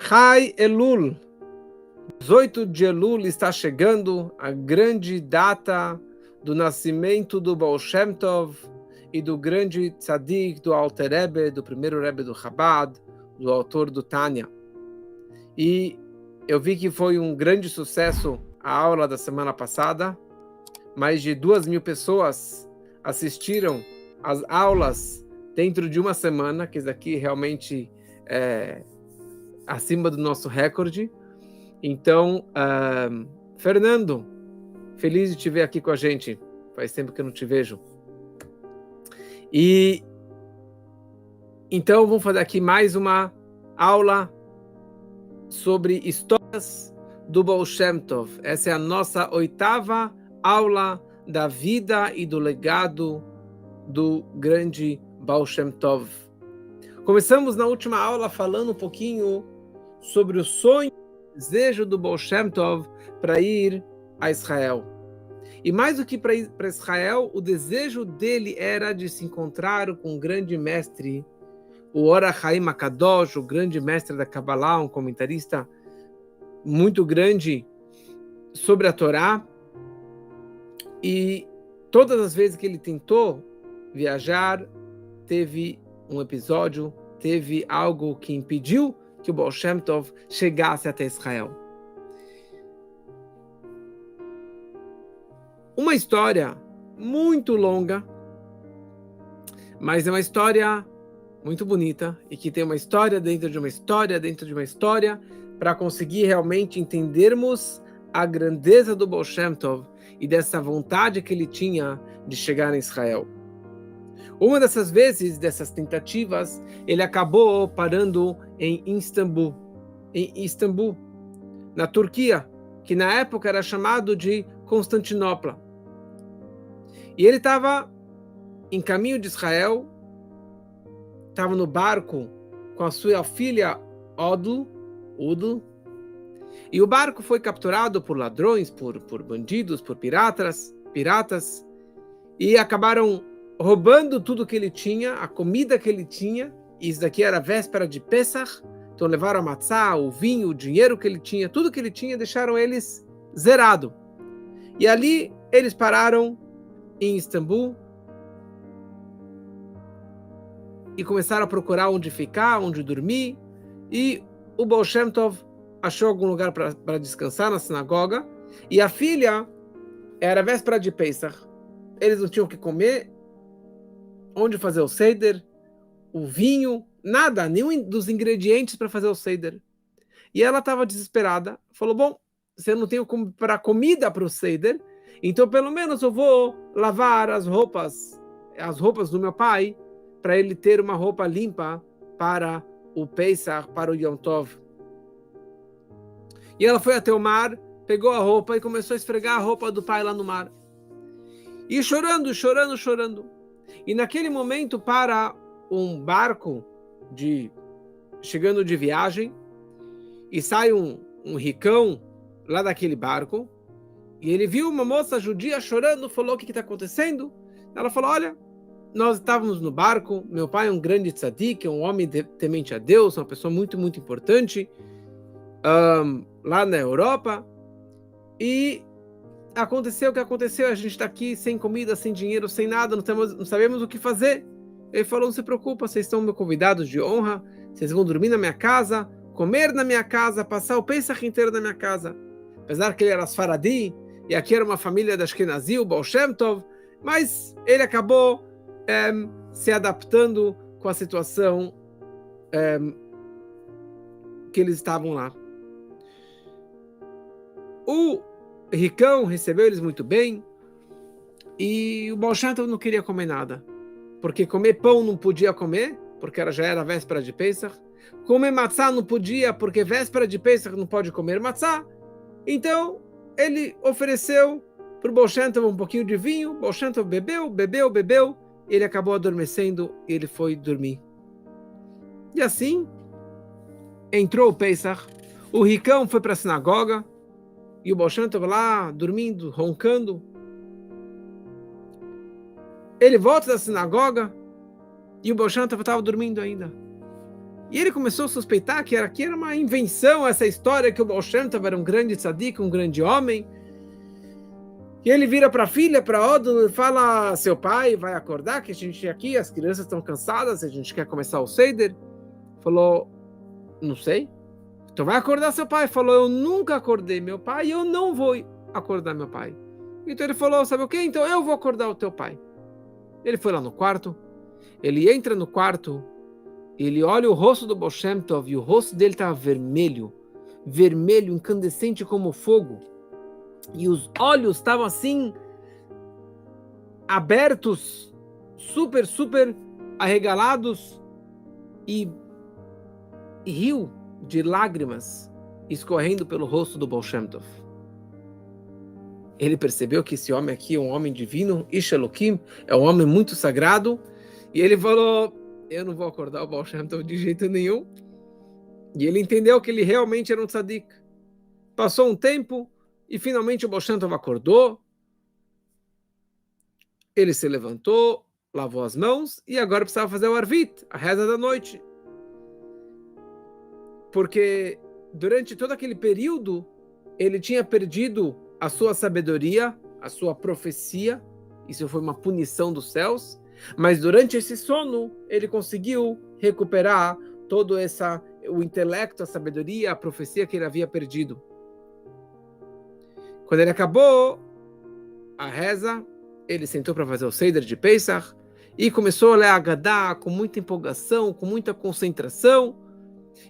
Chai Elul, 18 de Elul está chegando, a grande data do nascimento do Baal Shem Tov e do grande tzadik do Alter Rebbe, do primeiro Rebbe do Chabad, do autor do Tânia. E eu vi que foi um grande sucesso a aula da semana passada. Mais de 2.000 pessoas assistiram às aulas dentro de uma semana, que isso aqui realmente é acima do nosso recorde. Então, Fernando, feliz de te ver aqui com a gente. Faz tempo que eu não te vejo. E então vamos fazer aqui mais uma aula sobre histórias do Baal Shem Tov. Essa é a nossa 8ª aula da vida e do legado do grande Baal Shem Tov. Começamos na última aula falando um pouquinho sobre o sonho, o desejo do Baal Shem Tov para ir a Israel. E mais do que para ir para Israel, o desejo dele era de se encontrar com um grande mestre, o Or HaChaim HaKadosh, o grande mestre da Kabbalah, um comentarista muito grande sobre a Torá. E todas as vezes que ele tentou viajar, teve um episódio, teve algo que impediu que o Baal Shem Tov chegasse até Israel. Uma história muito longa, mas é uma história muito bonita e que tem uma história dentro de uma história dentro de uma história para conseguir realmente entendermos a grandeza do Baal Shem Tov e dessa vontade que ele tinha de chegar em Israel. Uma dessas vezes, dessas tentativas, ele acabou parando em Istambul, na Turquia, que na época era chamado de Constantinopla. E ele estava em caminho de Israel, estava no barco com a sua filha Udl, e o barco foi capturado por ladrões, por bandidos, por piratas, e acabaram roubando tudo que ele tinha, a comida que ele tinha. E isso daqui era véspera de Pesach, então levaram a matzá, o vinho, o dinheiro que ele tinha, tudo que ele tinha, deixaram eles zerado. E ali eles pararam em Istambul e começaram a procurar onde ficar, onde dormir, e o Baal Shem Tov achou algum lugar para descansar na sinagoga, e a filha, era véspera de Pesach, eles não tinham o que comer, onde fazer o Seder, o vinho, nada, nenhum dos ingredientes para fazer o Seder. E ela estava desesperada, falou, bom, se eu não tenho para comida para o Seder, então pelo menos eu vou lavar as roupas do meu pai, para ele ter uma roupa limpa para o Pesach, para o Yom Tov. E ela foi até o mar, pegou a roupa e começou a esfregar a roupa do pai lá no mar. E chorando. E naquele momento, para um barco chegando de viagem, e sai um ricão lá daquele barco, e ele viu uma moça judia chorando, falou, o que está acontecendo? Ela falou, olha, nós estávamos no barco, meu pai é um grande tzadik, é um homem temente a Deus, uma pessoa muito, muito importante, lá na Europa, e aconteceu o que aconteceu, a gente está aqui sem comida, sem dinheiro, sem nada, não sabemos o que fazer. Ele falou, não se preocupa, vocês são meus convidados de honra, vocês vão dormir na minha casa, comer na minha casa, passar o Pesach inteiro na minha casa. Apesar que ele era Sfaradi, e aqui era uma família da Ashkenazi, o Baal Shem Tov, mas ele acabou se adaptando com a situação que eles estavam lá. O ricão recebeu eles muito bem, e o Baal Shem Tov não queria comer nada, porque comer pão não podia comer, porque já era véspera de Pesach, comer matzá não podia, porque véspera de Pesach não pode comer matzá. Então ele ofereceu para o Baal Shem Tov um pouquinho de vinho, o Baal Shem Tov bebeu, ele acabou adormecendo e ele foi dormir. E assim entrou o Pesach, o ricão foi para a sinagoga, e o Baal Shem Tov lá, dormindo, roncando. Ele volta da sinagoga, e o Baal Shem Tov estava dormindo ainda. E ele começou a suspeitar que era uma invenção, essa história que o Baal Shem Tov era um grande tzadik, um grande homem. E ele vira para a filha, para Odo, e fala: seu pai vai acordar, que a gente aqui, as crianças estão cansadas, a gente quer começar o Seder. Falou: não sei. Então vai acordar seu pai. Falou: eu nunca acordei meu pai e eu não vou acordar meu pai. Então ele falou: sabe o quê? Então eu vou acordar o teu pai. Ele foi lá no quarto, ele entra no quarto, ele olha o rosto do Baal Shem Tov e o rosto dele estava vermelho, vermelho, incandescente como fogo. E os olhos estavam assim, abertos, super, super arregalados, e rio de lágrimas escorrendo pelo rosto do Baal Shem Tov. Ele percebeu que esse homem aqui é um homem divino, Ish Elokim, é um homem muito sagrado, e ele falou: eu não vou acordar o Baal Shem Tov de jeito nenhum. E ele entendeu que ele realmente era um tzadik. Passou um tempo, e finalmente o Baal Shem Tov acordou, ele se levantou, lavou as mãos, e agora precisava fazer o Arvit, a reza da noite. Porque durante todo aquele período, ele tinha perdido a sua sabedoria, a sua profecia, isso foi uma punição dos céus, mas durante esse sono, ele conseguiu recuperar todo o intelecto, a sabedoria, a profecia que ele havia perdido. Quando ele acabou a reza, ele sentou para fazer o Seder de Pesach e começou a ler a Haggadah com muita empolgação, com muita concentração.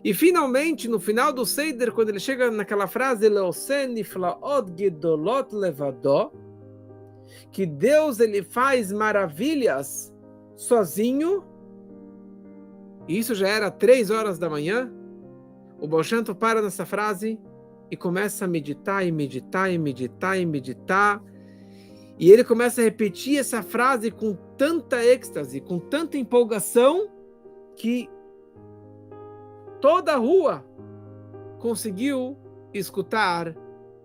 E finalmente, no final do Seder, quando ele chega naquela frase, que Deus ele faz maravilhas sozinho, e isso já era 3 horas da manhã, o Baal Shem Tov para nessa frase e começa a meditar, e meditar, e meditar, e meditar, e ele começa a repetir essa frase com tanta êxtase, com tanta empolgação, que toda a rua conseguiu escutar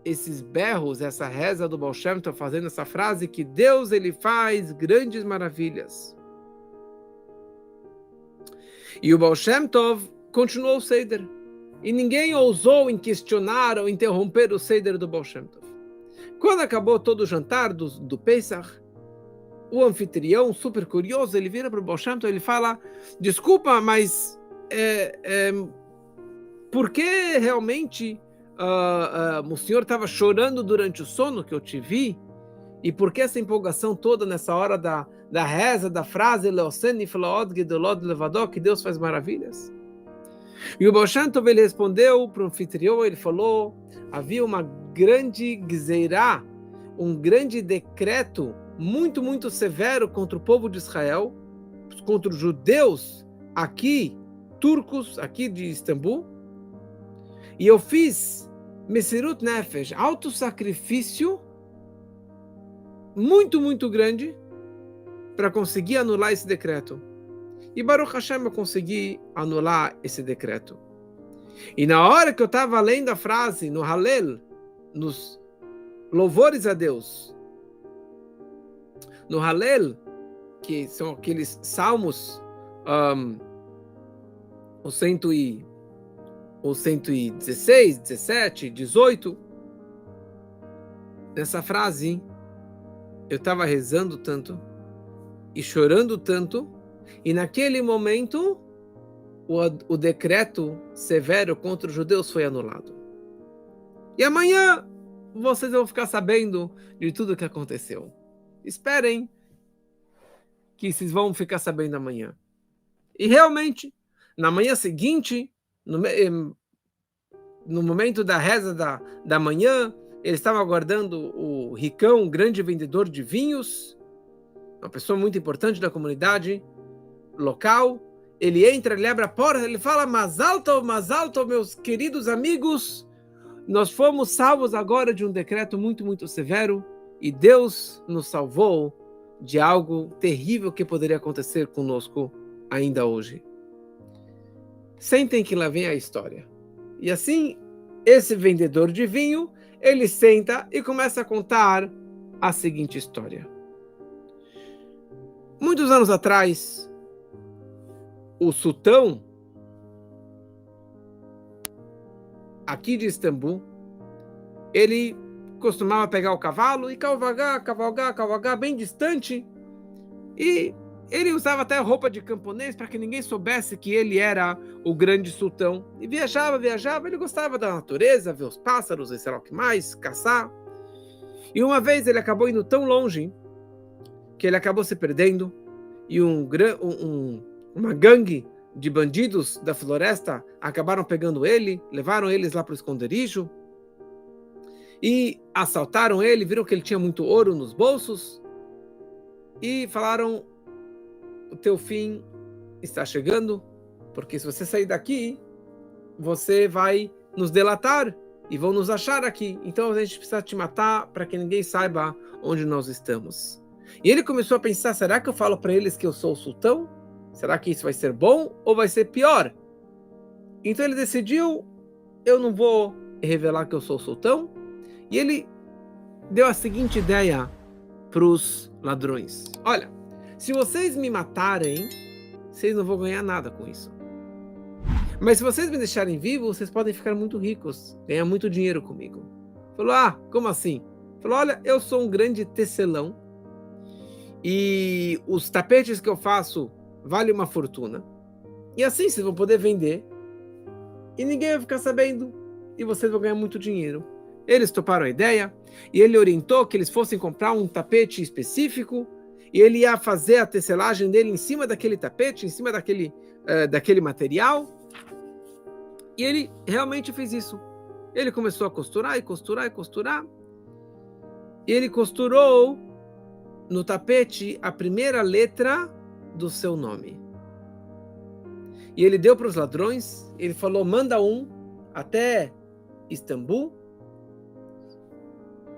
esses berros, essa reza do Baal Shem Tov fazendo essa frase que Deus ele faz grandes maravilhas. E o Baal Shem Tov continuou o Seder. E ninguém ousou em questionar ou interromper o Seder do Baal Shem Tov. Quando acabou todo o jantar do Pesach, o anfitrião, super curioso, ele vira para o Baal Shem Tov e ele fala: desculpa, mas por que realmente o senhor estava chorando durante o sono que eu te vi? E por que essa empolgação toda nessa hora da reza, da frase que Deus faz maravilhas? E o Baal Shem Tov ele respondeu para o anfitrião, ele falou: havia uma grande gzeirá, um grande decreto muito, muito severo contra o povo de Israel, contra os judeus aqui, turcos aqui de Istambul, e eu fiz Mesirut Nefesh, autossacrifício muito, muito grande para conseguir anular esse decreto. E Baruch Hashem eu consegui anular esse decreto. E na hora que eu estava lendo a frase no Halel, nos louvores a Deus, no Halel, que são aqueles salmos, o 116, 17, 18, nessa frase, eu estava rezando tanto e chorando tanto, e naquele momento o decreto severo contra os judeus foi anulado. E amanhã vocês vão ficar sabendo de tudo o que aconteceu. Esperem que vocês vão ficar sabendo amanhã. E realmente, na manhã seguinte, no momento da reza da manhã, eles estavam aguardando o Ricão, um grande vendedor de vinhos, uma pessoa muito importante da comunidade local. Ele entra, ele abre a porta, ele fala: mais alto, meus queridos amigos, nós fomos salvos agora de um decreto muito, muito severo, e Deus nos salvou de algo terrível que poderia acontecer conosco ainda hoje. Sentem que lá vem a história. E assim, esse vendedor de vinho, ele senta e começa a contar a seguinte história. Muitos anos atrás, o sultão aqui de Istambul, ele costumava pegar o cavalo e cavalgar bem distante. E ele usava até roupa de camponês para que ninguém soubesse que ele era o grande sultão. E viajava, ele gostava da natureza, ver os pássaros, e sei lá o que mais, caçar. E uma vez ele acabou indo tão longe que ele acabou se perdendo e uma gangue de bandidos da floresta acabaram pegando ele, levaram eles lá para o esconderijo e assaltaram ele, viram que ele tinha muito ouro nos bolsos e falaram: o teu fim está chegando, porque se você sair daqui, você vai nos delatar e vão nos achar aqui. Então a gente precisa te matar para que ninguém saiba onde nós estamos. E ele começou a pensar: será que eu falo para eles que eu sou o sultão? Será que isso vai ser bom ou vai ser pior? Então ele decidiu: eu não vou revelar que eu sou o sultão. E ele deu a seguinte ideia para os ladrões: olha, se vocês me matarem, vocês não vão ganhar nada com isso. Mas se vocês me deixarem vivo, vocês podem ficar muito ricos, ganhar muito dinheiro comigo. Falou: ah, como assim? Falou: olha, eu sou um grande tecelão e os tapetes que eu faço valem uma fortuna. E assim vocês vão poder vender e ninguém vai ficar sabendo e vocês vão ganhar muito dinheiro. Eles toparam a ideia e ele orientou que eles fossem comprar um tapete específico e ele ia fazer a tecelagem dele em cima daquele tapete, em cima daquele material. E ele realmente fez isso. Ele começou a costurar e costurar e costurar. E ele costurou no tapete a primeira letra do seu nome. E ele deu para os ladrões, ele falou: manda um até Istambul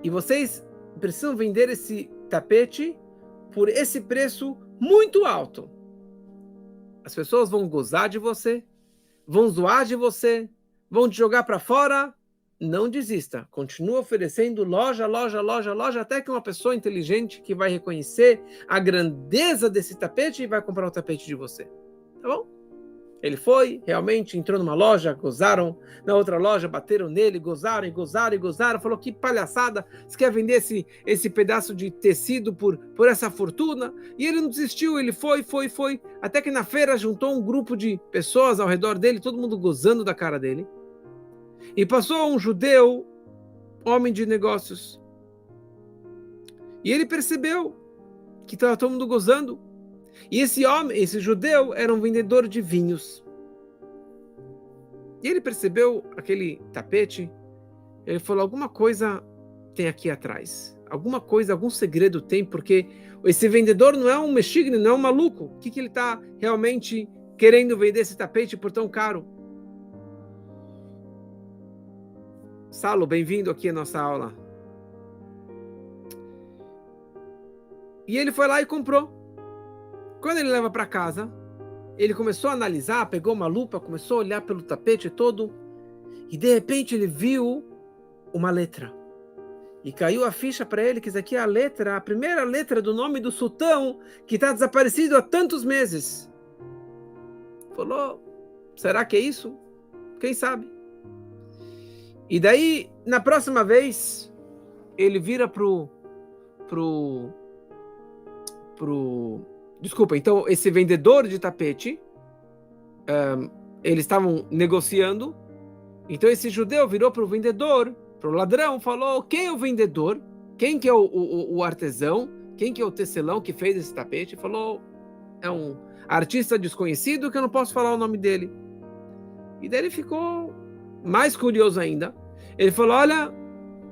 e vocês precisam vender esse tapete por esse preço muito alto. As pessoas vão gozar de você, vão zoar de você, vão te jogar para fora. Não desista, continua oferecendo loja, até que uma pessoa inteligente que vai reconhecer a grandeza desse tapete e vai comprar o tapete de você. Tá bom? Ele foi, realmente entrou numa loja, gozaram, na outra loja bateram nele, gozaram, falou: que palhaçada, você quer vender esse pedaço de tecido por essa fortuna? E ele não desistiu, ele foi, até que na feira juntou um grupo de pessoas ao redor dele, todo mundo gozando da cara dele. E passou um judeu, homem de negócios, e ele percebeu que estava todo mundo gozando. E esse judeu, era um vendedor de vinhos. E ele percebeu aquele tapete, ele falou: alguma coisa tem aqui atrás. Alguma coisa, algum segredo tem, porque esse vendedor não é um mexigno, não é um maluco. O que ele está realmente querendo vender esse tapete por tão caro? Salo, bem-vindo aqui à nossa aula. E ele foi lá e comprou. Quando ele leva para casa, ele começou a analisar, pegou uma lupa, começou a olhar pelo tapete todo, e de repente ele viu uma letra. E caiu a ficha para ele que isso aqui é a primeira letra do nome do sultão, que está desaparecido há tantos meses. Falou: será que é isso? Quem sabe? E daí, na próxima vez, ele vira Desculpa, então esse vendedor de tapete, eles estavam negociando, então esse judeu virou para o vendedor, para o ladrão, falou: quem é o vendedor? Quem que é o artesão? Quem que é o tecelão que fez esse tapete? Falou: é um artista desconhecido que eu não posso falar o nome dele. E daí ele ficou mais curioso ainda. Ele falou: olha,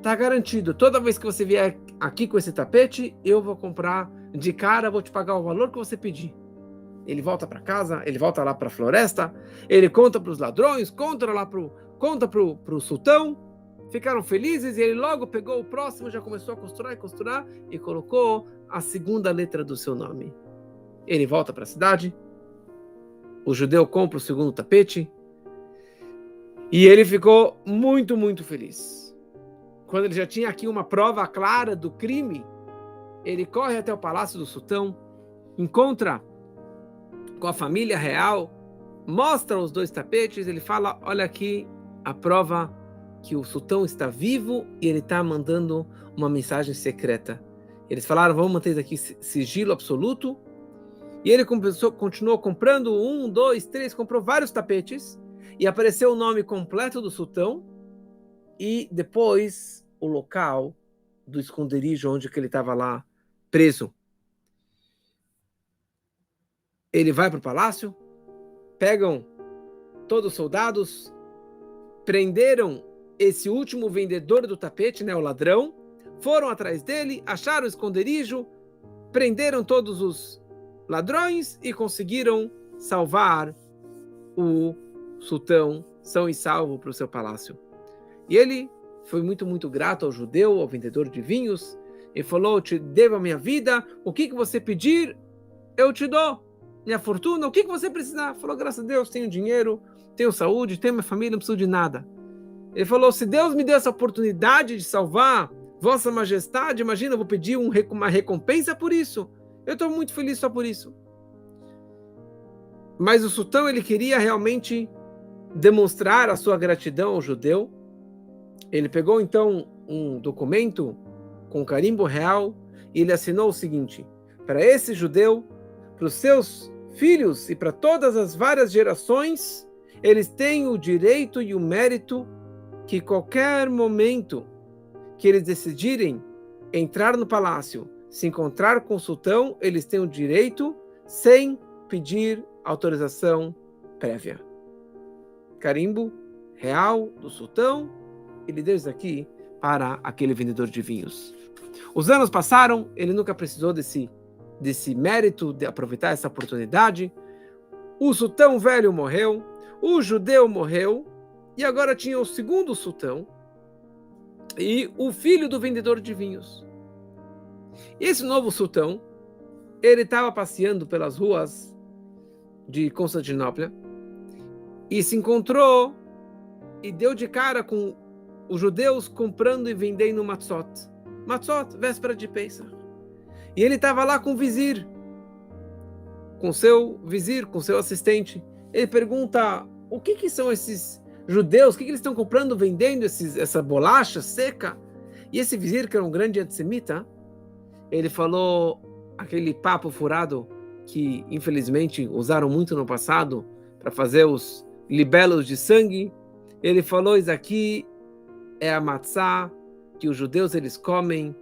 tá garantido, toda vez que você vier aqui com esse tapete, eu vou comprar de cara, vou te pagar o valor que você pedir. Ele volta para casa, ele volta lá para a floresta, ele conta para os ladrões, conta pro sultão, ficaram felizes e ele logo pegou o próximo, já começou a costurar e colocou a segunda letra do seu nome. Ele volta para a cidade, o judeu compra o segundo tapete e ele ficou muito, muito feliz. Quando ele já tinha aqui uma prova clara do crime, ele corre até o palácio do sultão, encontra com a família real, mostra os dois tapetes, ele fala: olha aqui a prova que o sultão está vivo e ele está mandando uma mensagem secreta. Eles falaram, vamos manter isso aqui sigilo absoluto. E ele continuou comprando 1, 2, 3, comprou vários tapetes e apareceu o nome completo do sultão e depois o local do esconderijo onde que ele estava lá preso. Ele vai para o palácio, pegam todos os soldados, prenderam esse último vendedor do tapete, né, o ladrão, foram atrás dele, acharam o esconderijo, prenderam todos os ladrões e conseguiram salvar o sultão são e salvo para o seu palácio. E ele foi muito, muito grato ao judeu, ao vendedor de vinhos, e falou, eu te devo a minha vida, o que você pedir, eu te dou. Minha fortuna, o que você precisar? Falou, graças a Deus, tenho dinheiro, tenho saúde, tenho minha família, não preciso de nada. Ele falou, se Deus me deu essa oportunidade de salvar Vossa Majestade, imagina, eu vou pedir uma recompensa por isso. Eu estou muito feliz só por isso. Mas o sultão, ele queria realmente demonstrar a sua gratidão ao judeu. Ele pegou, então, um documento com carimbo real e ele assinou o seguinte, para esse judeu, para os seus filhos e para todas as várias gerações, eles têm o direito e o mérito que qualquer momento que eles decidirem entrar no palácio, se encontrar com o sultão, eles têm o direito sem pedir autorização prévia. Carimbo real do sultão, ele deu isso aqui para aquele vendedor de vinhos. Os anos passaram, ele nunca precisou desse mérito de aproveitar essa oportunidade. O sultão velho morreu, o judeu morreu, e agora tinha o segundo sultão e o filho do vendedor de vinhos. Esse novo sultão, ele estava passeando pelas ruas de Constantinopla e se encontrou e deu de cara com os judeus comprando e vendendo matzot. Matzot, véspera de Pesach. E ele estava lá com o vizir, com seu assistente. Ele pergunta, o que são esses judeus? O que eles estão comprando, vendendo essa bolacha seca? E esse vizir, que era um grande antissemita, ele falou aquele papo furado que, infelizmente, usaram muito no passado para fazer os libelos de sangue. Ele falou, isso aqui é a matzá que os judeus eles comem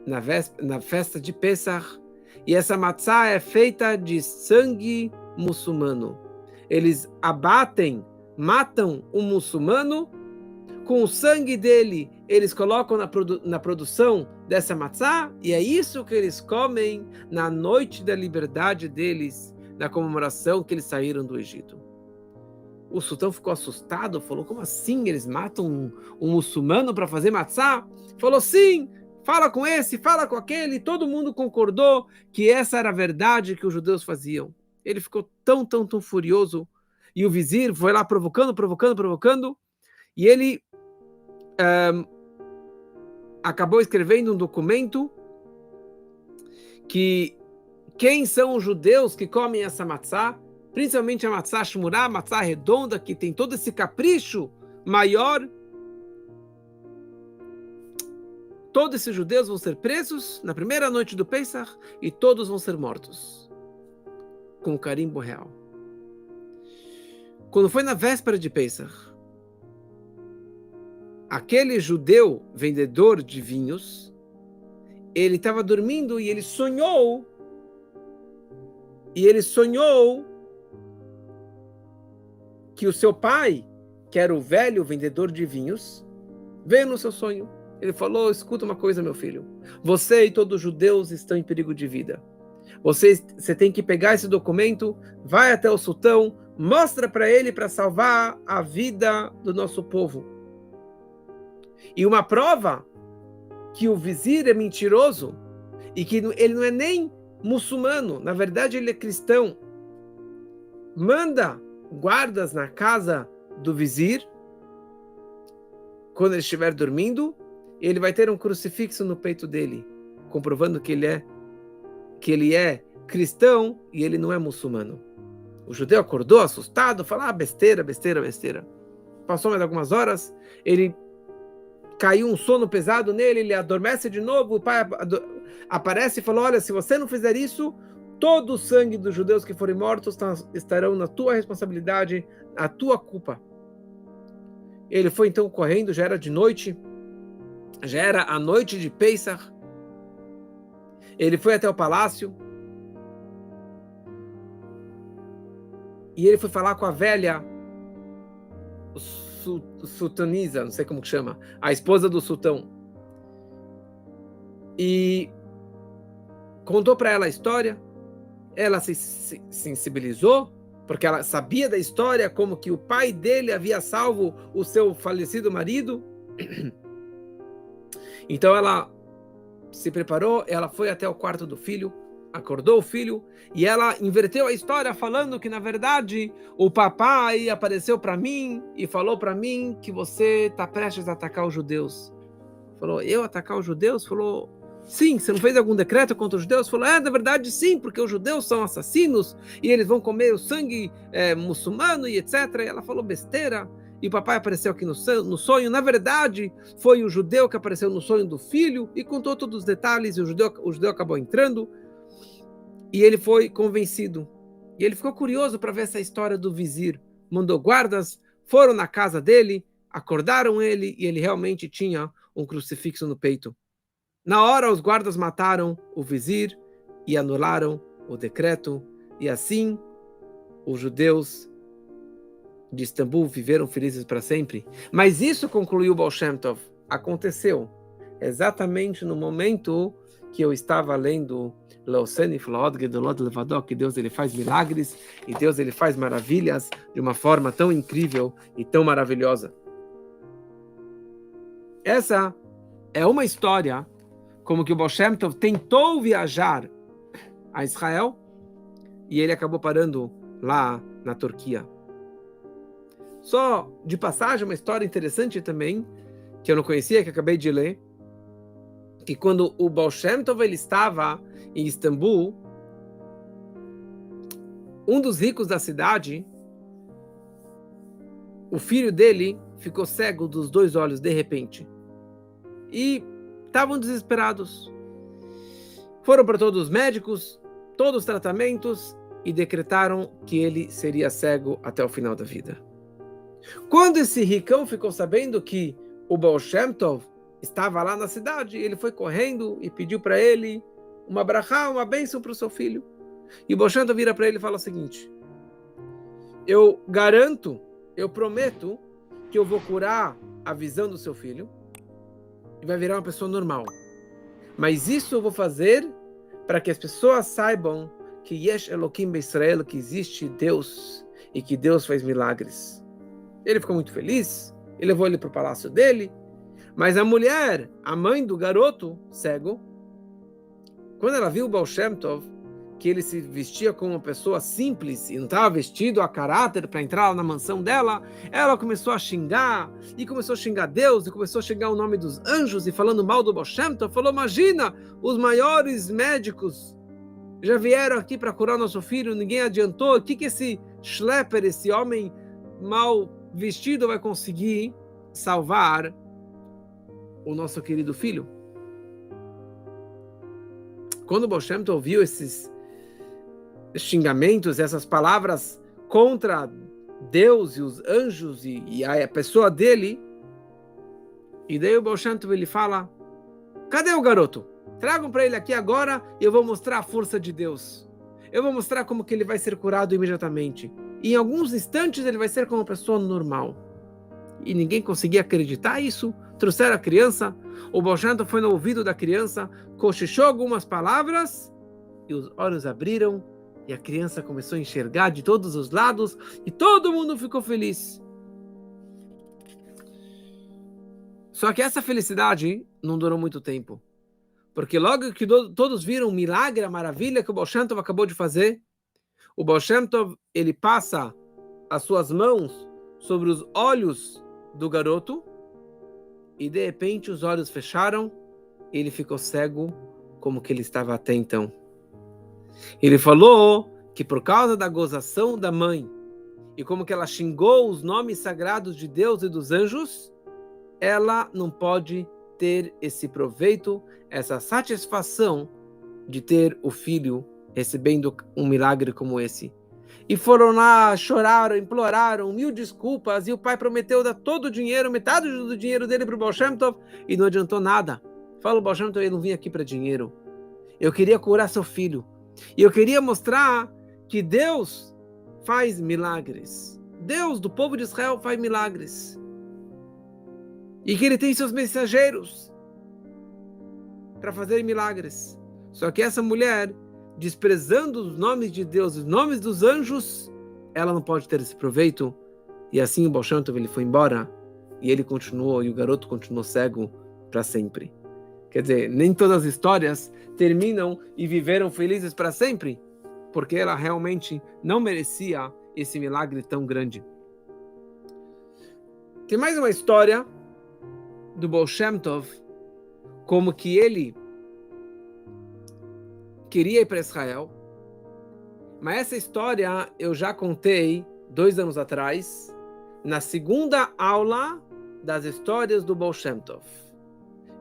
na festa de Pesach, e essa matzá é feita de sangue muçulmano. Eles matam um muçulmano, com o sangue dele, eles colocam na produção dessa matzá, e é isso que eles comem na noite da liberdade deles, na comemoração que eles saíram do Egito. O sultão ficou assustado, falou, como assim? Eles matam um muçulmano para fazer matzá? Falou, sim, fala com esse, fala com aquele. Todo mundo concordou que essa era a verdade que os judeus faziam. Ele ficou tão furioso, e o vizir foi lá provocando, e ele acabou escrevendo um documento que quem são os judeus que comem essa matzá, principalmente a matzá shmurá, a matzá redonda, que tem todo esse capricho maior, todos esses judeus vão ser presos na primeira noite do Pesach e todos vão ser mortos, com o carimbo real. Quando foi na véspera de Pesach, aquele judeu vendedor de vinhos, ele estava dormindo e ele sonhou que o seu pai, que era o velho vendedor de vinhos, veio no seu sonho. Ele falou, escuta uma coisa, meu filho, você e todos os judeus estão em perigo de vida. Você tem que pegar esse documento, vai até o sultão, mostra para ele para salvar a vida do nosso povo. E uma prova que o vizir é mentiroso e que ele não é nem muçulmano, na verdade ele é cristão. Manda guardas na casa do vizir, quando ele estiver dormindo, ele vai ter um crucifixo no peito dele, comprovando que ele é cristão e ele não é muçulmano. O judeu acordou assustado, falou, besteira. Passou mais algumas horas, ele caiu um sono pesado nele, ele adormece de novo, o pai aparece e falou, olha, se você não fizer isso, todo o sangue dos judeus que forem mortos estarão na tua responsabilidade, na tua culpa. Ele foi então correndo, já era de noite, já era a noite de Pesach. Ele foi até o palácio e ele foi falar com a velha sultanisa, não sei como que chama, a esposa do sultão. E contou para ela a história. Ela se sensibilizou, porque ela sabia da história, como que o pai dele havia salvo o seu falecido marido. Então ela se preparou, ela foi até o quarto do filho, acordou o filho, e ela inverteu a história, falando que, na verdade, o papai apareceu para mim e falou para mim que você está prestes a atacar os judeus. Falou, eu atacar os judeus? Falou, sim, você não fez algum decreto contra os judeus? Falou, na verdade sim, porque os judeus são assassinos e eles vão comer o sangue muçulmano e etc. E ela falou besteira. E o papai apareceu aqui no sonho. Na verdade, foi o judeu que apareceu no sonho do filho e contou todos os detalhes. E o judeu acabou entrando e ele foi convencido. E ele ficou curioso para ver essa história do vizir. Mandou guardas, foram na casa dele, acordaram ele e ele realmente tinha um crucifixo no peito. Na hora, os guardas mataram o vizir e anularam o decreto. E assim, os judeus de Istambul viveram felizes para sempre. Mas isso, concluiu Baal Shem Tov, aconteceu exatamente no momento que eu estava lendo Leoseni Flaod Gedolot Levadó, que Deus ele faz milagres e Deus ele faz maravilhas de uma forma tão incrível e tão maravilhosa. Essa é uma história como que o Baal Shem Tov tentou viajar a Israel e ele acabou parando lá na Turquia. Só de passagem, uma história interessante também, que eu não conhecia, que acabei de ler, que quando o Baal Shem Tov ele estava em Istambul, um dos ricos da cidade, o filho dele ficou cego dos 2 olhos de repente. E estavam desesperados. Foram para todos os médicos, todos os tratamentos, e decretaram que ele seria cego até o final da vida. Quando esse ricão ficou sabendo que o Baal Shem Tov estava lá na cidade, ele foi correndo e pediu para ele uma brachá, uma bênção para o seu filho. E o Baal Shem Tov vira para ele e fala o seguinte: eu garanto, eu prometo que eu vou curar a visão do seu filho e vai virar uma pessoa normal. Mas isso eu vou fazer para que as pessoas saibam que Yesh Elokim Beisrael, que existe Deus e que Deus faz milagres. Ele ficou muito feliz, ele levou ele para o palácio dele, mas a mulher, a mãe do garoto cego, quando ela viu o Baal Shem Tov, que ele se vestia como uma pessoa simples e não estava vestido a caráter para entrar lá na mansão dela, ela começou a xingar, e começou a xingar Deus, e começou a xingar o nome dos anjos, e falando mal do Baal Shem Tov, falou, imagina, os maiores médicos já vieram aqui para curar nosso filho, ninguém adiantou, o que esse schlepper, esse homem mal vestido vai conseguir salvar o nosso querido filho? Quando o Baal Shem Tov ouviu esses xingamentos, essas palavras contra Deus e os anjos e a pessoa dele, e daí o Baal Shem Tov ele fala, cadê o garoto? Tragam para ele aqui agora e eu vou mostrar a força de Deus. Eu vou mostrar como que ele vai ser curado imediatamente. E em alguns instantes ele vai ser como uma pessoa normal. E ninguém conseguia acreditar isso. Trouxeram a criança, o Baal Shem Tov foi no ouvido da criança, cochichou algumas palavras e os olhos abriram e a criança começou a enxergar de todos os lados e todo mundo ficou feliz. Só que essa felicidade não durou muito tempo. Porque logo que todos viram o milagre, a maravilha que o Baal Shem Tov acabou de fazer, o Baal Shem Tov, ele passa as suas mãos sobre os olhos do garoto e de repente os olhos fecharam e ele ficou cego como que ele estava até então. Ele falou que por causa da gozação da mãe e como que ela xingou os nomes sagrados de Deus e dos anjos, ela não pode ter esse proveito, essa satisfação de ter o filho recebendo um milagre como esse. E foram lá, choraram, imploraram, 1000 desculpas, e o pai prometeu dar todo o dinheiro, metade do dinheiro dele para o Baal Shem Tov, e não adiantou nada. Fala o Baal Shem Tov, eu não vim aqui para dinheiro. Eu queria curar seu filho. E eu queria mostrar que Deus faz milagres. Deus do povo de Israel faz milagres. E que ele tem seus mensageiros para fazer milagres. Só que essa mulher, desprezando os nomes de Deus, os nomes dos anjos, ela não pode ter esse proveito. E assim o Baal Shem Tov, ele foi embora. E ele continuou, e o garoto continuou cego para sempre. Quer dizer, nem todas as histórias terminam e viveram felizes para sempre, porque ela realmente não merecia esse milagre tão grande. Tem mais uma história do Baal Shem Tov, como que ele queria ir para Israel, mas essa história eu já contei 2 anos atrás, na segunda aula das histórias do Baal Shem Tov.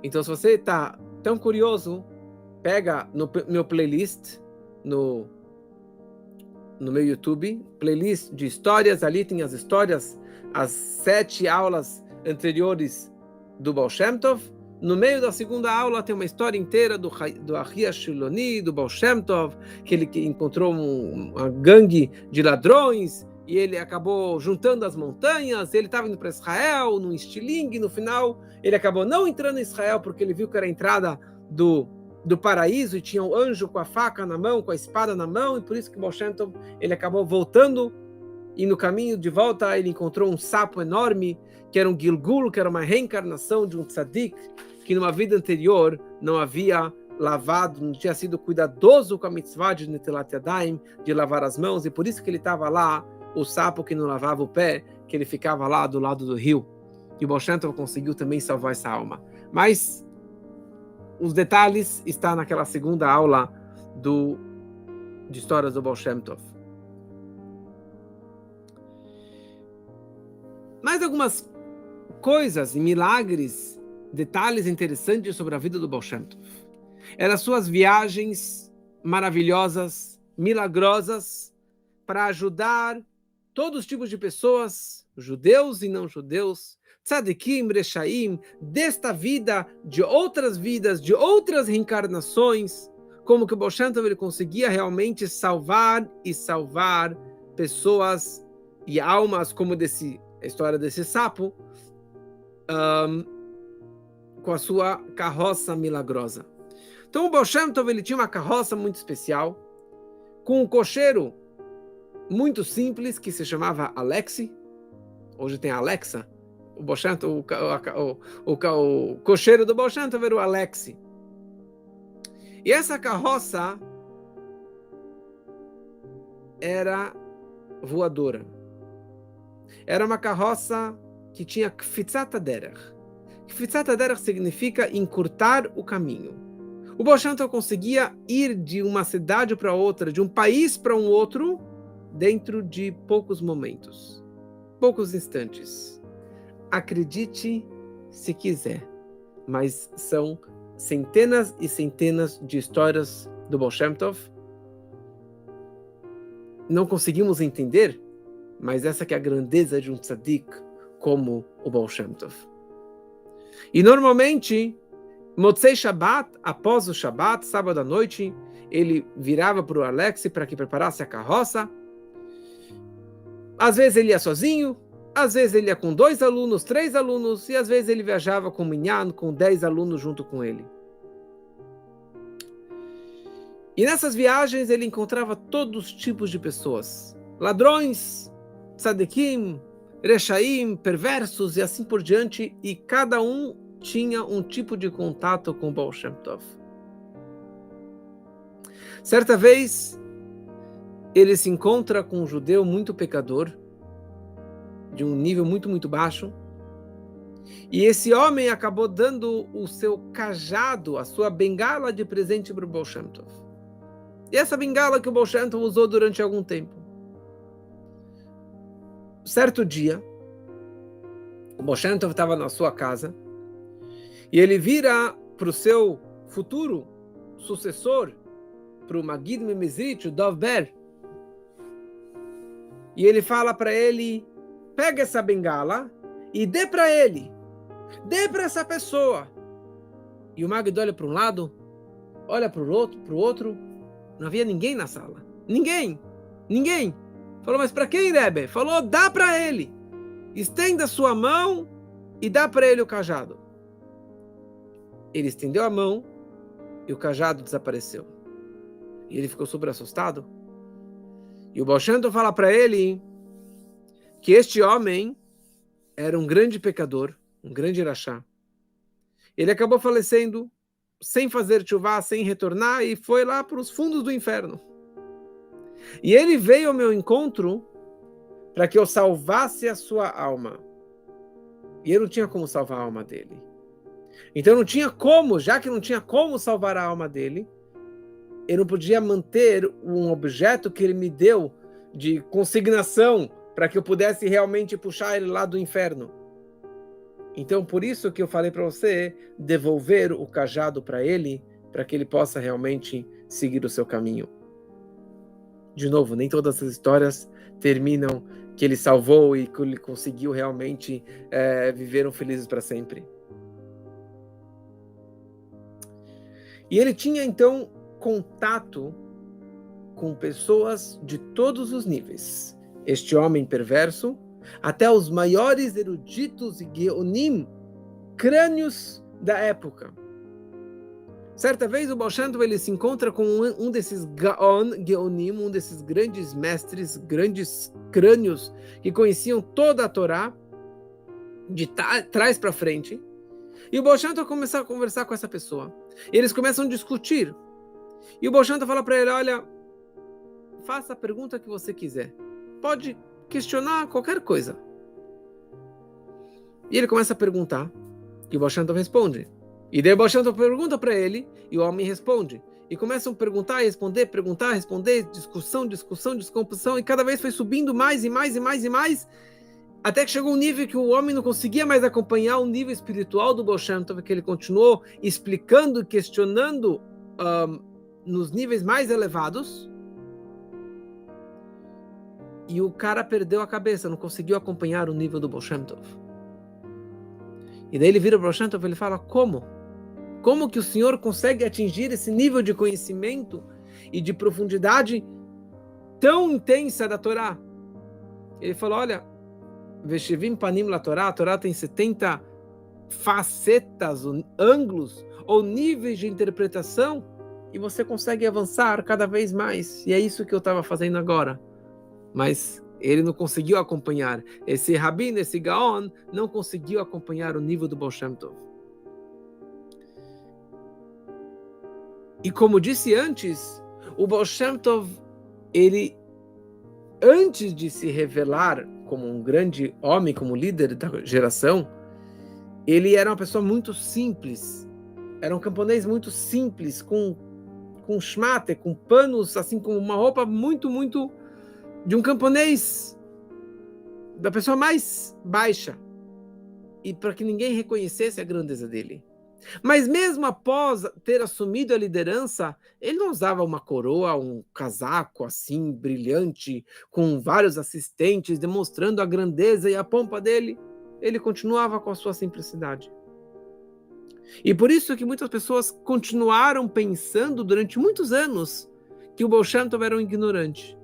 Então, se você está tão curioso, pega no meu playlist, no meu YouTube, playlist de histórias, ali tem as histórias, as 7 aulas anteriores do Baal Shem Tov. No meio da segunda aula tem uma história inteira do Ahia Shiloni, do Baal Shem Tov, que ele encontrou uma gangue de ladrões, e ele acabou juntando as montanhas, ele estava indo para Israel, num estilingue, no final ele acabou não entrando em Israel, porque ele viu que era a entrada do paraíso, e tinha um anjo com a faca na mão, com a espada na mão, e por isso que o Baal Shem Tov, ele acabou voltando, e no caminho de volta ele encontrou um sapo enorme, que era um Gilgul, que era uma reencarnação de um tzadik, que numa vida anterior não havia lavado, não tinha sido cuidadoso com a mitzvah de Netilat Yadayim, de lavar as mãos, e por isso que ele estava lá, o sapo que não lavava o pé, que ele ficava lá do lado do rio. E o Baal Shem Tov conseguiu também salvar essa alma. Mas os detalhes estão naquela segunda aula de histórias do Baal Shem Tov. Mais algumas coisas e milagres, detalhes interessantes sobre a vida do Baal Shem Tov. Eram suas viagens maravilhosas, milagrosas, para ajudar todos os tipos de pessoas, judeus e não judeus, tzadikim, rechaim, desta vida, de outras vidas, de outras reencarnações, como que o Baal Shem Tov, ele conseguia realmente salvar pessoas e almas, como a história desse sapo, com a sua carroça milagrosa. Então o Baal Shem Tov, ele tinha uma carroça muito especial, com um cocheiro muito simples, que se chamava Alexi. Hoje tem a Alexa. O Baal Shem Tov, o cocheiro do Baal Shem Tov era o Alexi. E essa carroça era voadora. Era uma carroça que tinha Kfitzat Derech. Kfitzat Derech significa encurtar o caminho. O Baal Shem Tov conseguia ir de uma cidade para outra, de um país para um outro, dentro de poucos momentos, poucos instantes. Acredite se quiser, mas são centenas e centenas de histórias do Baal Shem Tov. Não conseguimos entender, mas essa que é a grandeza de um tzadik como o Baal Shem Tov. E normalmente, Motzei Shabbat, após o Shabbat, sábado à noite, ele virava para o Alexi para que preparasse a carroça. Às vezes ele ia sozinho, às vezes ele ia com 2 alunos, 3 alunos, e às vezes ele viajava com minyan, com 10 alunos junto com ele. E nessas viagens ele encontrava todos os tipos de pessoas. Ladrões, tzadikim, rechaim, perversos e assim por diante, e cada um tinha um tipo de contato com o Baal Shem Tov. Certa vez, ele se encontra com um judeu muito pecador, de um nível muito, muito baixo, e esse homem acabou dando o seu cajado, a sua bengala de presente para o Baal Shem Tov. E essa bengala que o Baal Shem Tov usou durante algum tempo. Certo dia, o Baal Shem Tov estava na sua casa e ele vira para o seu futuro sucessor, para o Magid Memezrit, o Dov Ber, e ele fala para ele: pega essa bengala e dê para ele, dê para essa pessoa. E o Magid olha para um lado, olha para o outro, não havia ninguém na sala, ninguém. Falou: mas para quem, Rebbe? Falou: dá para ele, estenda sua mão e dá para ele o cajado. Ele estendeu a mão e o cajado desapareceu. E ele ficou super assustado. E o Baal Shem Tov fala para ele que este homem era um grande pecador, um grande rachá. Ele acabou falecendo sem fazer tchuvá, sem retornar, e foi lá para os fundos do inferno. E ele veio ao meu encontro para que eu salvasse a sua alma. E eu não tinha como salvar a alma dele. Então não tinha como, já que não tinha como salvar a alma dele, eu não podia manter um objeto que ele me deu de consignação para que eu pudesse realmente puxar ele lá do inferno. Então, por isso que eu falei para você devolver o cajado para ele, para que ele possa realmente seguir o seu caminho. De novo, nem todas as histórias terminam que ele salvou e que ele conseguiu realmente viveram felizes para sempre. E ele tinha, então, contato com pessoas de todos os níveis. Este homem perverso, até os maiores eruditos e geonim, crânios da época. Certa vez o Baal Shem Tov, ele se encontra com um desses geonim, um desses grandes mestres, grandes crânios que conheciam toda a Torá, de trás para frente. E o Baal Shem Tov começa a conversar com essa pessoa. E eles começam a discutir. E o Baal Shem Tov fala para ele: olha, faça a pergunta que você quiser. Pode questionar qualquer coisa. E ele começa a perguntar. E o Baal Shem Tov responde. E daí o Baal Shem Tov pergunta para ele. E o homem responde. E começam a perguntar e responder, perguntar, responder. Discussão. E cada vez foi subindo mais e mais. Até que chegou um nível que o homem não conseguia mais acompanhar o nível espiritual do Baal Shem Tov, que ele continuou explicando e questionando nos níveis mais elevados. E o cara perdeu a cabeça, não conseguiu acompanhar o nível do Baal Shem Tov. E daí ele vira o Baal Shem Tov e ele fala: como? Como que o senhor consegue atingir esse nível de conhecimento e de profundidade tão intensa da Torá? Ele falou: olha, Veshivim Panim la Torá, a Torá tem 70 facetas, ângulos ou níveis de interpretação, e você consegue avançar cada vez mais. E é isso que eu estava fazendo agora. Mas ele não conseguiu acompanhar. Esse Rabino, esse Gaon, não conseguiu acompanhar o nível do Baal Shem Tov. E como disse antes, o Baal Shem Tov, ele, antes de se revelar como um grande homem, como líder da geração, ele era uma pessoa muito simples. Era um camponês muito simples, com shmate, com panos, assim, com uma roupa muito de um camponês, da pessoa mais baixa, e para que ninguém reconhecesse a grandeza dele. Mas mesmo após ter assumido a liderança, ele não usava uma coroa, um casaco assim, brilhante, com vários assistentes, demonstrando a grandeza e a pompa dele. Ele continuava com a sua simplicidade. E por isso que muitas pessoas continuaram pensando durante muitos anos que o Baal Shem Tov era um ignorante.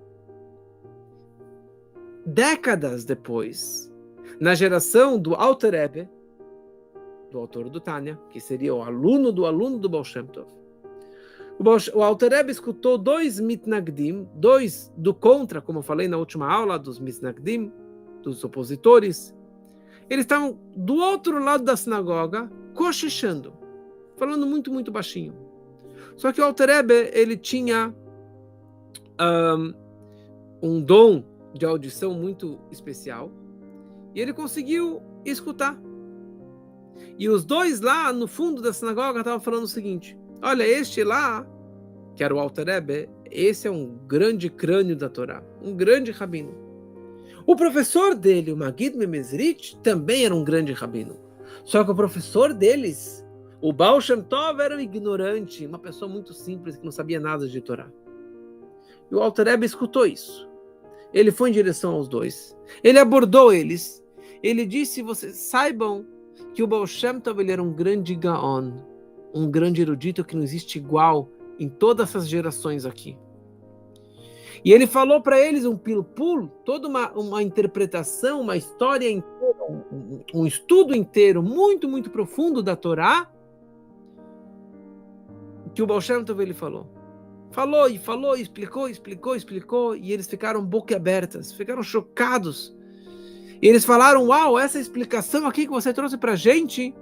Décadas depois, na geração do Alter Rebbe, do autor do Tânia, que seria o aluno do Baal Shem Tov, o Alter Rebbe escutou dois mitnagdim, dois do contra, como eu falei na última aula, dos mitnagdim, dos opositores. Eles estavam do outro lado da sinagoga, cochichando, falando muito baixinho. Só que o Alter Rebbe, ele tinha um dom de audição muito especial, e ele conseguiu escutar. E os dois lá no fundo da sinagoga estavam falando o seguinte: olha, este lá, que era o Alter Rebbe, esse é um grande crânio da Torá, um grande rabino. O professor dele, o Magid Memezrit, também era um grande rabino. Só que o professor deles, o Baal Shem Tov, era um ignorante, uma pessoa muito simples que não sabia nada de Torá. E o Alter Rebbe escutou isso. Ele foi em direção aos dois. Ele abordou eles. Ele disse: vocês saibam que o Baal Shem Tov ele era um grande Gaon, um grande erudito que não existe igual em todas essas gerações aqui. E ele falou para eles um pilpul, toda uma interpretação, uma história inteira, um estudo inteiro, muito, muito profundo da Torá, que o Baal Shem Tov ele falou. Falou, explicou, e eles ficaram boquiabertas, ficaram chocados. E eles falaram: uau, essa explicação aqui que você trouxe para a gente,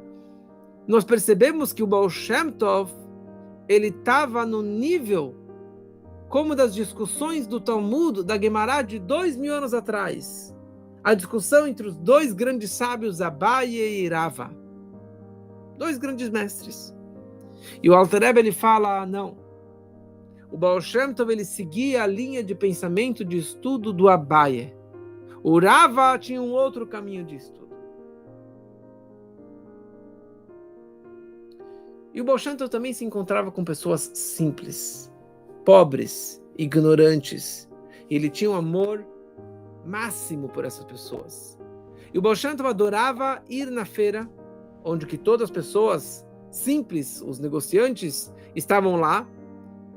nós percebemos que o Baal Shem Tov, ele estava no nível como das discussões do Talmud, da Guemará de 2000 anos atrás. A discussão entre os dois grandes sábios, Abaye e Rava. Dois grandes mestres. E o Alter Rebbe, ele fala: não. O Baal Shem Tov, ele seguia a linha de pensamento de estudo do Abaye. O Rava tinha um outro caminho de estudo. E o Baal Shem Tov também se encontrava com pessoas simples, pobres, ignorantes. Ele tinha um amor máximo por essas pessoas. E o Baal Shem Tov adorava ir na feira, onde que todas as pessoas simples, os negociantes, estavam lá.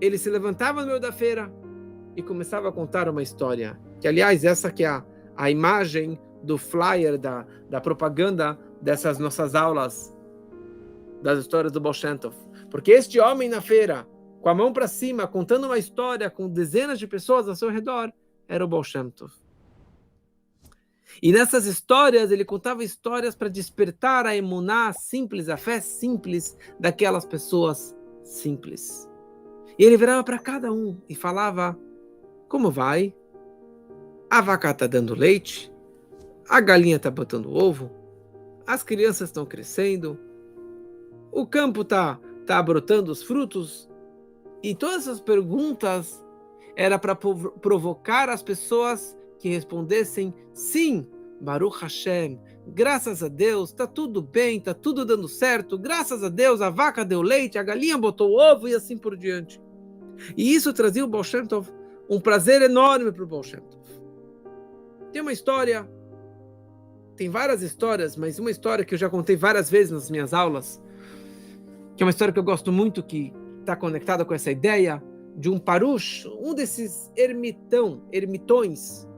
Ele se levantava no meio da feira e começava a contar uma história. Que, aliás, essa que é a imagem do flyer, da propaganda dessas nossas aulas, das histórias do Baal Shem Tov. Porque este homem na feira, com a mão para cima, contando uma história com dezenas de pessoas ao seu redor, era o Baal Shem Tov. E nessas histórias, ele contava histórias para despertar a emuná simples, a fé simples daquelas pessoas simples. E ele virava para cada um e falava: como vai? A vaca está dando leite? A galinha está botando ovo? As crianças estão crescendo? O campo está brotando os frutos? E todas essas perguntas era para provocar as pessoas que respondessem: sim, Baruch Hashem, graças a Deus, está tudo bem, está tudo dando certo, graças a Deus, a vaca deu leite, a galinha botou ovo e assim por diante. E isso trazia o Baal Shem Tov um prazer enorme para o Baal Shem Tov. Tem uma história, tem várias histórias, mas uma história que eu já contei várias vezes nas minhas aulas, que é uma história que eu gosto muito, que está conectada com essa ideia de um parush, um desses ermitões,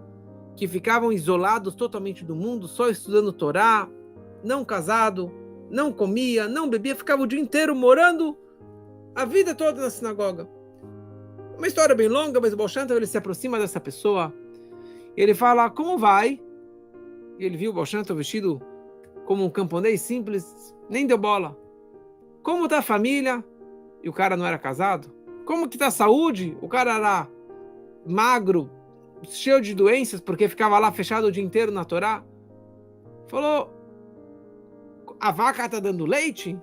que ficavam isolados totalmente do mundo, só estudando Torá, não casado, não comia, não bebia, ficava o dia inteiro morando a vida toda na sinagoga. Uma história bem longa, mas o Baal Shem Tov, ele se aproxima dessa pessoa, e ele fala: como vai? E ele viu o Baal Shem Tov vestido como um camponês simples, nem deu bola. Como está a família? E o cara não era casado. Como que está a saúde? O cara era magro, cheio de doenças, porque ficava lá fechado o dia inteiro na Torá. Falou: a vaca está dando leite?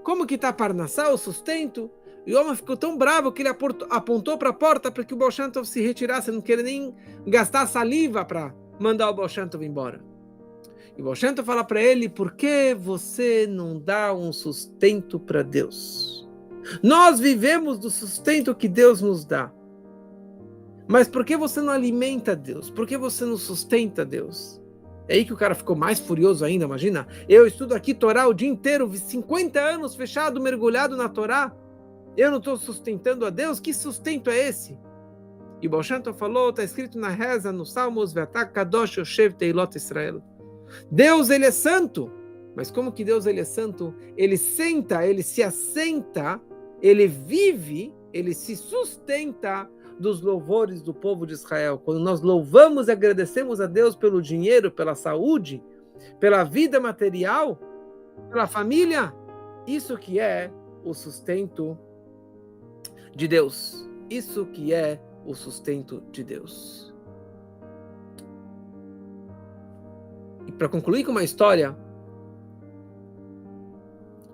Como que está a parnassá, o sustento? E o homem ficou tão bravo que ele apontou para a porta para que o Baal Shem Tov se retirasse, não queria nem gastar saliva para mandar o Baal Shem Tov embora. E o Baal Shem Tov fala para ele: por que você não dá um sustento para Deus? Nós vivemos do sustento que Deus nos dá. Mas por que você não alimenta Deus? Por que você não sustenta Deus? É aí que o cara ficou mais furioso ainda, imagina. Eu estudo aqui Torá o dia inteiro, 50 anos fechado, mergulhado na Torá. Eu não estou sustentando a Deus? Que sustento é esse? E o Baal Shem Tov falou, está escrito na reza, nos Salmos, Ve'ata Kadosh Yoshev Teilot Israel. Deus, ele é santo. Mas como que Deus, ele é santo? Ele senta, ele se assenta, ele vive, ele se sustenta dos louvores do povo de Israel. Quando nós louvamos e agradecemos a Deus pelo dinheiro, pela saúde, pela vida material, pela família, isso que é o sustento de Deus. Isso que é o sustento de Deus. E para concluir com uma história,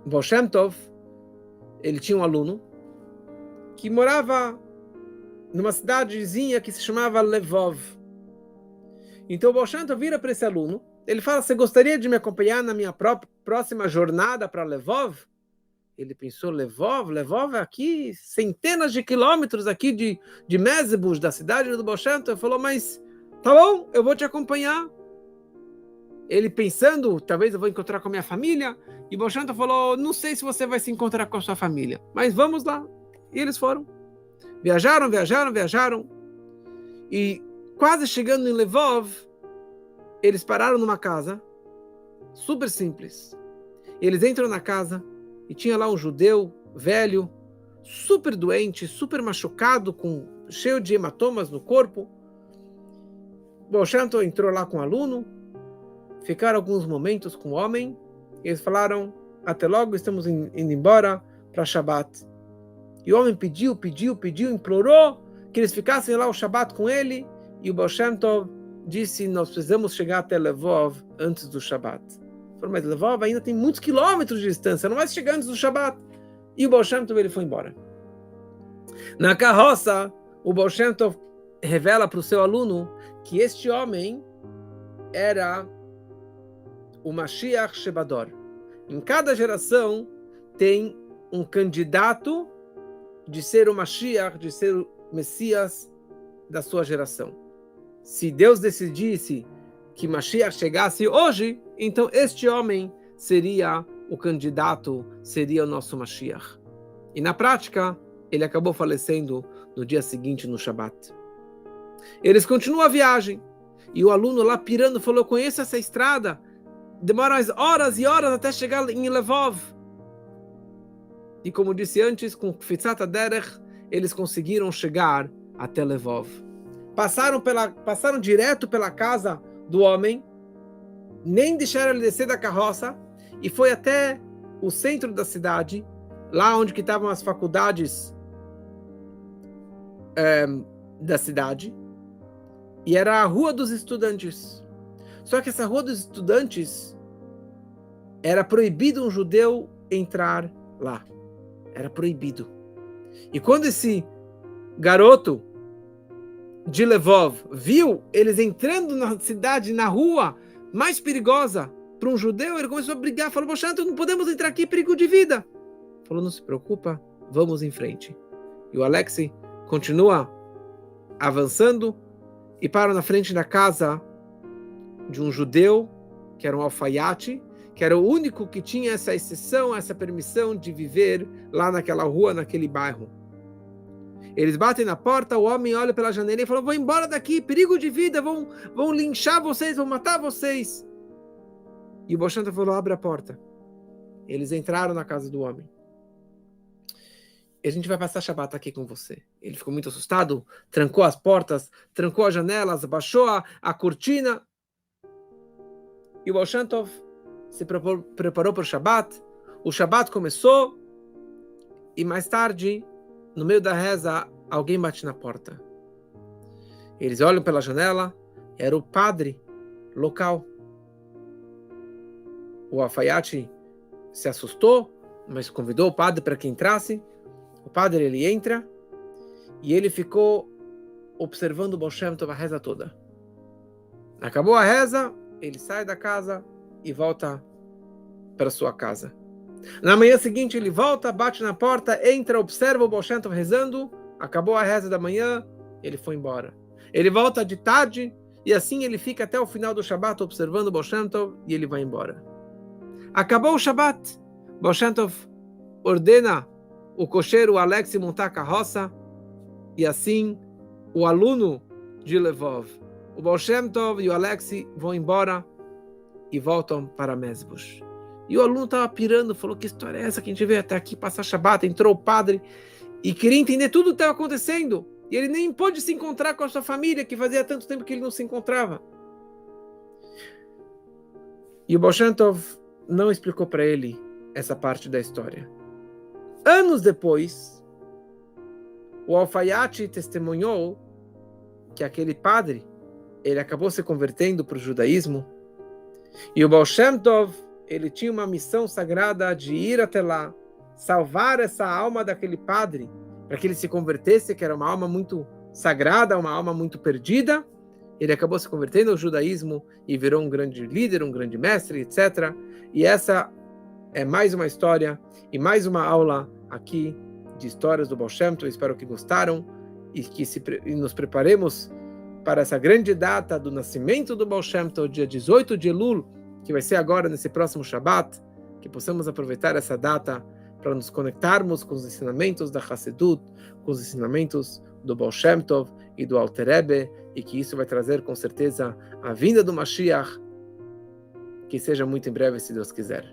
o Baal Shem Tov, ele tinha um aluno que morava numa cidadezinha que se chamava Lvov. Então o Baal Shem Tov vira para esse aluno, ele fala, você gostaria de me acompanhar na minha próxima jornada para Lvov? Ele pensou, Lvov é aqui, centenas de quilômetros aqui de Mezebus, da cidade do Baal Shem Tov. Ele falou, mas tá bom, eu vou te acompanhar. Ele pensando, talvez eu vou encontrar com a minha família. E o Baal Shem Tov falou, não sei se você vai se encontrar com a sua família, mas vamos lá. E eles foram. Viajaram. E quase chegando em Lvov, eles pararam numa casa, super simples. Eles entram na casa e tinha lá um judeu velho, super doente, super machucado, cheio de hematomas no corpo. O Baal Shem Tov entrou lá com o aluno, ficaram alguns momentos com o homem, e eles falaram, até logo, estamos indo embora para Shabbat. E o homem pediu, implorou que eles ficassem lá o Shabbat com ele, e o Baal Shem Tov disse, nós precisamos chegar até Lvov antes do Shabbat. Falou, mas Lvov ainda tem muitos quilômetros de distância, não vai chegar antes do Shabbat. E o Baal Shem Tov, ele foi embora. Na carroça, o Baal Shem Tov revela para o seu aluno que este homem era o Mashiach Shebador. Em cada geração tem um candidato de ser o Mashiach, de ser o Messias da sua geração. Se Deus decidisse que Mashiach chegasse hoje, então este homem seria o candidato, seria o nosso Mashiach. E na prática, ele acabou falecendo no dia seguinte, no Shabat. Eles continuam a viagem, e o aluno lá pirando falou, eu conheço essa estrada, demora horas e horas até chegar em Lvov. E como disse antes, com Kfitzat HaDerech, eles conseguiram chegar até Lvov. Passaram direto pela casa do homem, nem deixaram ele descer da carroça, e foi até o centro da cidade, lá onde que estavam as faculdades da cidade, e era a Rua dos Estudantes. Só que essa Rua dos Estudantes era proibido um judeu entrar lá. Era proibido. E quando esse garoto de Lvov viu eles entrando na cidade, na rua mais perigosa para um judeu, ele começou a brigar, falou, poxa, não podemos entrar aqui, perigo de vida. Falou, não se preocupa, vamos em frente. E o Alexei continua avançando e para na frente da casa de um judeu, que era um alfaiate, que era o único que tinha essa exceção, essa permissão de viver lá naquela rua, naquele bairro. Eles batem na porta, o homem olha pela janela e fala, vão embora daqui, perigo de vida, vão linchar vocês, vão matar vocês. E o Baal Shem Tov falou, abre a porta. Eles entraram na casa do homem. E a gente vai passar Shabbat aqui com você. Ele ficou muito assustado, trancou as portas, trancou as janelas, baixou a cortina. E o Baal Shem Tov se preparou para o Shabbat. O Shabbat começou e mais tarde, no meio da reza, alguém bate na porta. Eles olham pela janela, era o padre local. O alfaiate se assustou, mas convidou o padre para que entrasse. O padre, ele entra e ele ficou observando o Baal Shem Tov a reza toda. Acabou a reza, ele sai da casa e volta para sua casa. Na manhã seguinte ele volta, bate na porta, entra, observa o Baal Shem Tov rezando, acabou a reza da manhã, ele foi embora. Ele volta de tarde e assim ele fica até o final do Shabbat observando o Baal Shem Tov e ele vai embora. Acabou o Shabbat, Baal Shem Tov ordena o cocheiro Alexei montar a carroça e assim o aluno de Lvov, o Baal Shem Tov e o Alexei vão embora e voltam para Mezebus. E o aluno estava pirando, falou, que história é essa que a gente veio até aqui passar Shabbat? Entrou o padre e queria entender tudo o que estava acontecendo. E ele nem pôde se encontrar com a sua família, que fazia tanto tempo que ele não se encontrava. E o Baal Shem Tov não explicou para ele essa parte da história. Anos depois, o alfaiate testemunhou que aquele padre, ele acabou se convertendo para o judaísmo. E o Baal Shem Tov, ele tinha uma missão sagrada de ir até lá, salvar essa alma daquele padre, para que ele se convertesse, que era uma alma muito sagrada, uma alma muito perdida. ele acabou se convertendo ao judaísmo e virou um grande líder, um grande mestre, etc. E essa é mais uma história e mais uma aula aqui de histórias do Baal Shem Tov. Espero que gostaram e que nos preparemos para essa grande data do nascimento do Baal Shem Tov, dia 18 de Elul, que vai ser agora nesse próximo Shabat, que possamos aproveitar essa data para nos conectarmos com os ensinamentos da Hassedut, com os ensinamentos do Baal Shem Tov e do Alter Rebbe, e que isso vai trazer com certeza a vinda do Mashiach, que seja muito em breve, se Deus quiser.